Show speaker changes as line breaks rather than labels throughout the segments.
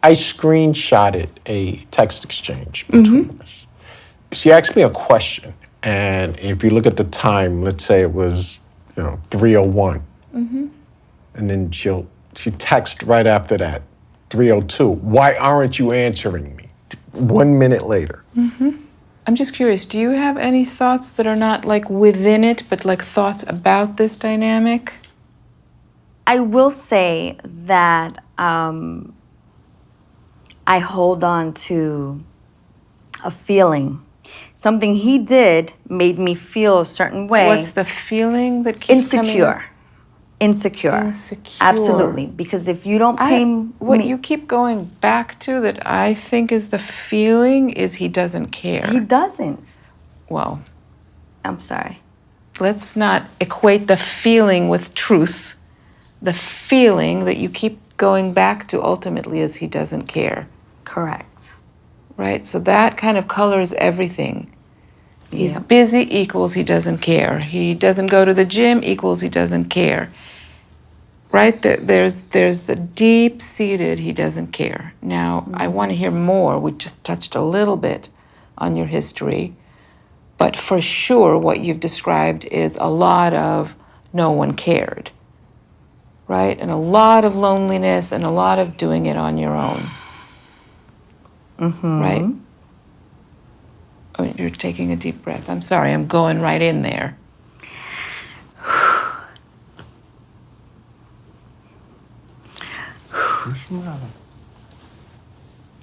I screenshotted a text exchange between us. She asked me a question, and if you look at the time, let's say it was 3:01, and then she texts right after that, 3:02. Why aren't you answering me? 1 minute later.
I'm just curious, do you have any thoughts that are not like within it, but like thoughts about this dynamic?
I will say that I hold on to a feeling. Something he did made me feel a certain way.
What's the feeling that keeps coming up?
Insecure. Absolutely. Because if you don't pay
what you keep going back to that I think is the feeling is he doesn't care.
He doesn't.
Well,
I'm sorry.
Let's not equate the feeling with truth. The feeling that you keep going back to ultimately is he doesn't care.
Correct.
Right? So that kind of colors everything. He's busy equals he doesn't care. He doesn't go to the gym equals he doesn't care. Right? There's a deep-seated he doesn't care. Now, I want to hear more. We just touched a little bit on your history. But for sure, what you've described is a lot of no one cared. Right? And a lot of loneliness and a lot of doing it on your own. Right? Oh, you're taking a deep breath. I'm sorry, I'm going right in there.
What's the matter?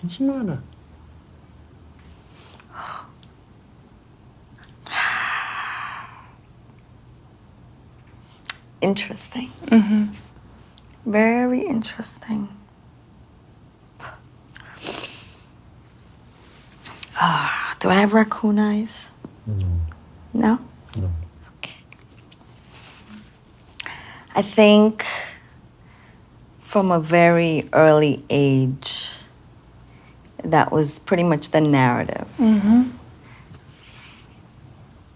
What's the matter?
Interesting. Very interesting. Do I have raccoon eyes? No?
No.
Okay. I think from a very early age, that was pretty much the narrative.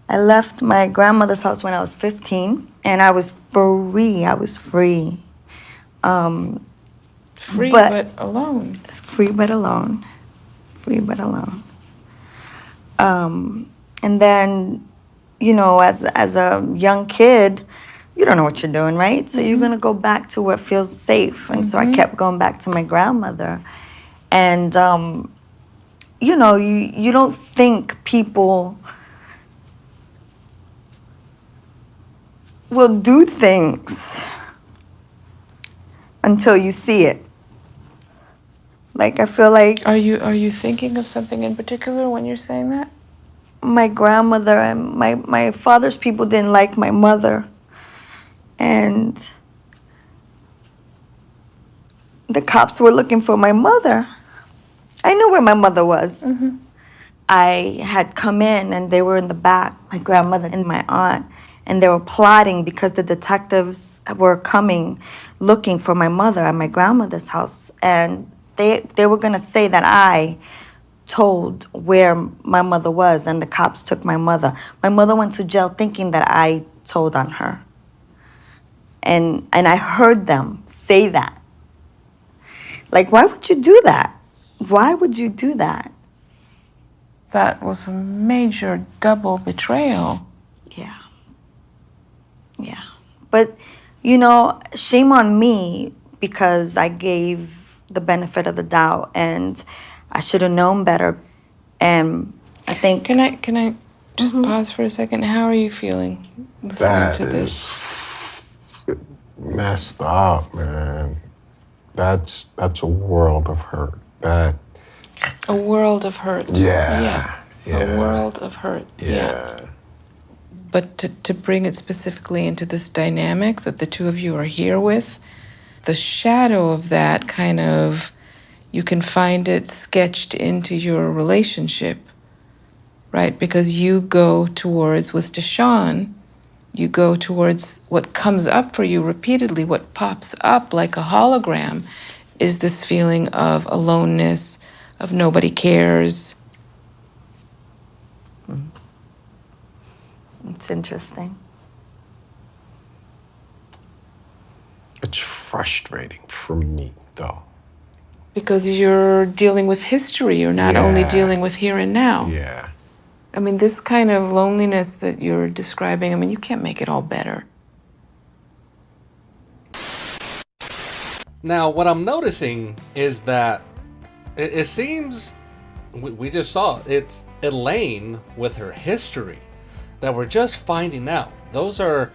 I left my grandmother's house when I was 15, and I was free. I was free.
Free but alone.
Free but alone. Free but alone. And then, as a young kid, you don't know what you're doing, right? So you're gonna go back to what feels safe. And so I kept going back to my grandmother. And, you don't think people will do things until you see it. Like, I feel like...
Are you thinking of something in particular when you're saying that?
My grandmother and my father's people didn't like my mother. And the cops were looking for my mother. I knew where my mother was. I had come in and they were in the back, my grandmother and my aunt, and they were plotting because the detectives were coming looking for my mother at my grandmother's house. And they were gonna say that I told where my mother was and the cops took my mother. My mother went to jail thinking that I told on her. And I heard them say that. Like, why would you do that? Why would you do that?
That was a major double betrayal.
Yeah. Yeah. But, shame on me because I gave the benefit of the doubt and I should have known better. And I think...
Can I just pause for a second? How are you feeling listening to this?
Is messed up, man. That's a world of hurt.
A world of hurt.
Yeah.
A world of hurt. Yeah. But to bring it specifically into this dynamic that the two of you are here with, the shadow of that kind of, you can find it sketched into your relationship, right? Because you go towards, with Deshawn, you go towards what comes up for you repeatedly, what pops up like a hologram is this feeling of aloneness, of nobody cares.
It's interesting.
It's frustrating for me, though.
Because you're dealing with history. You're not only
Yeah.
dealing with here and now.
Yeah.
I mean, this kind of loneliness that you're describing, I mean, you can't make it all better.
Now, what I'm noticing is that it seems we just saw it's Elaine with her history that we're just finding out. Those are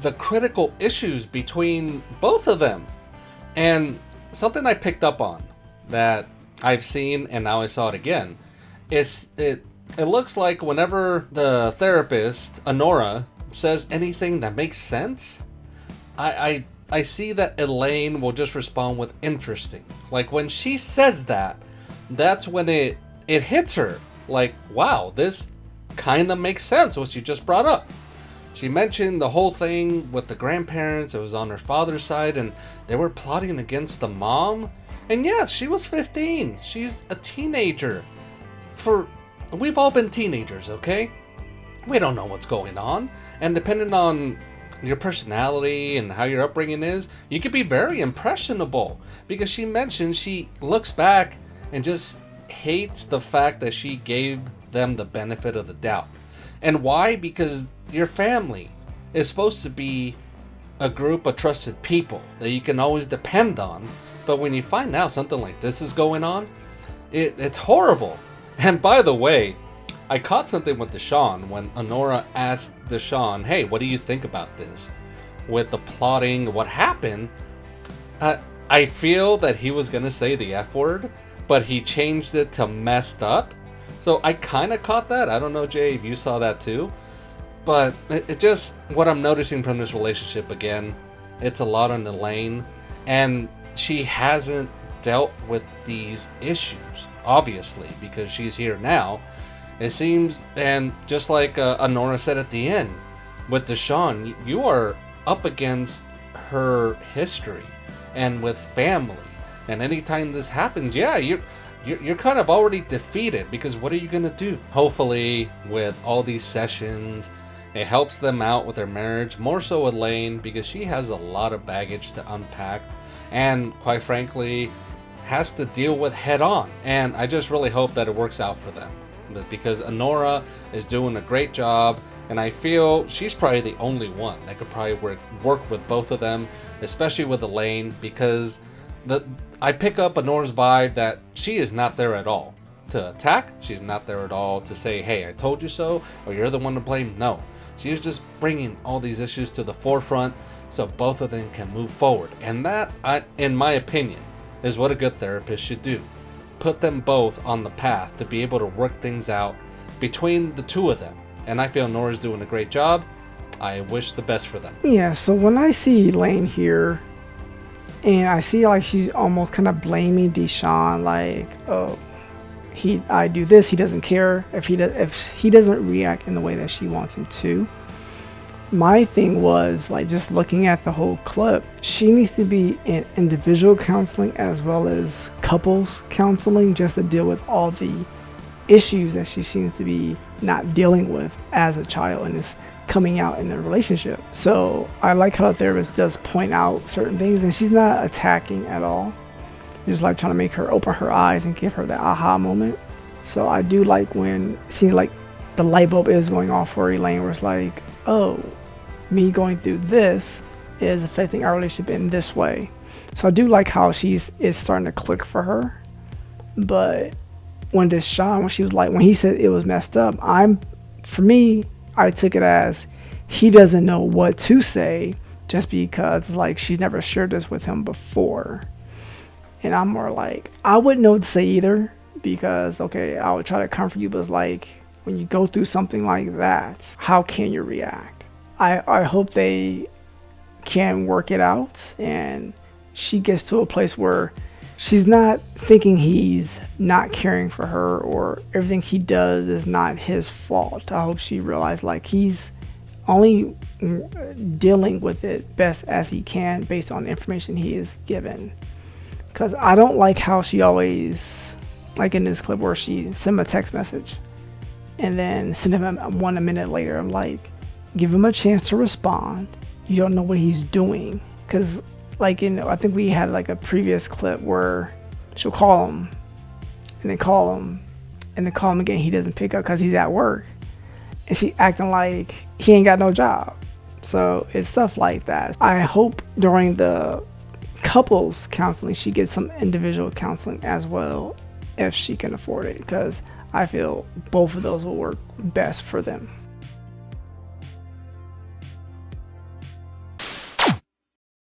the critical issues between both of them. And something I picked up on that I've seen and now I saw it again is it looks like whenever the therapist, Honora, says anything that makes sense, I see that Elaine will just respond with interesting. Like when she says that, that's when it hits her. Like, wow, this kind of makes sense what you just brought up. She mentioned the whole thing with the grandparents. It was on her father's side and they were plotting against the mom. And yes, she was 15. She's a teenager. We've all been teenagers, okay? We don't know what's going on. And depending on your personality and how your upbringing is, you could be very impressionable. Because she mentioned she looks back and just hates the fact that she gave them the benefit of the doubt. And why? Because your family is supposed to be a group of trusted people that you can always depend on. But when you find out something like this is going on, it's horrible. And by the way, I caught something with Deshawn when Honora asked Deshawn, hey, what do you think about this? With the plotting, what happened? I feel that he was going to say the F word, but he changed it to messed up. So I kind of caught that. I don't know, Jay, if you saw that too. But it just, what I'm noticing from this relationship again, it's a lot on Elaine. And she hasn't dealt with these issues, obviously, because she's here now. It seems, and just like Honora said at the end, with Deshawn, you are up against her history and with family. And anytime this happens, yeah, you're kind of already defeated, because what are you going to do? Hopefully, with all these sessions, it helps them out with their marriage, more so Elaine, because she has a lot of baggage to unpack and, quite frankly, has to deal with head on. And I just really hope that it works out for them, because Honora is doing a great job, and I feel she's probably the only one that could probably work with both of them, especially with Elaine, because I pick up Honora's vibe that she is not there at all to attack. She's not there at all to say, hey, I told you so, or you're the one to blame. No, she's just bringing all these issues to the forefront so both of them can move forward. And that, in my opinion, is what a good therapist should do. Put them both on the path to be able to work things out between the two of them. And I feel Nora's doing a great job. I wish the best for them.
Yeah, so when I see Elaine here, and I see like she's almost kind of blaming Deshawn, like, oh, I do this, he doesn't care if he doesn't react in the way that she wants him to. My thing was, like, just looking at the whole clip, she needs to be in individual counseling as well as couples counseling, just to deal with all the issues that she seems to be not dealing with as a child and is coming out in a relationship. So I like how the therapist does point out certain things, and she's not attacking at all, just like trying to make her open her eyes and give her that aha moment. So I do like when it seems like the light bulb is going off for Elaine, where it's like, oh, me going through this is affecting our relationship in this way. So I do like how it's starting to click for her. But when Deshawn, when he said it was messed up, for me, I took it as he doesn't know what to say, just because it's like she's never shared this with him before. And I'm more like, I wouldn't know what to say either, because, okay, I would try to comfort you, but it's like, when you go through something like that, how can you react? I hope they can work it out and she gets to a place where she's not thinking he's not caring for her or everything he does is not his fault. I hope she realized, like, he's only dealing with it best as he can based on the information he is given. Because I don't like how she always, like in this clip where she sent him a text message and then sent him a minute later. I'm like, give him a chance to respond. You don't know what he's doing. Because, like, I think we had like a previous clip where she'll call him and then call him and then call him again. He doesn't pick up because he's at work, and she acting like he ain't got no job. So it's stuff like that. I hope during the couples counseling she gets some individual counseling as well if she can afford it, because I feel both of those will work best for them.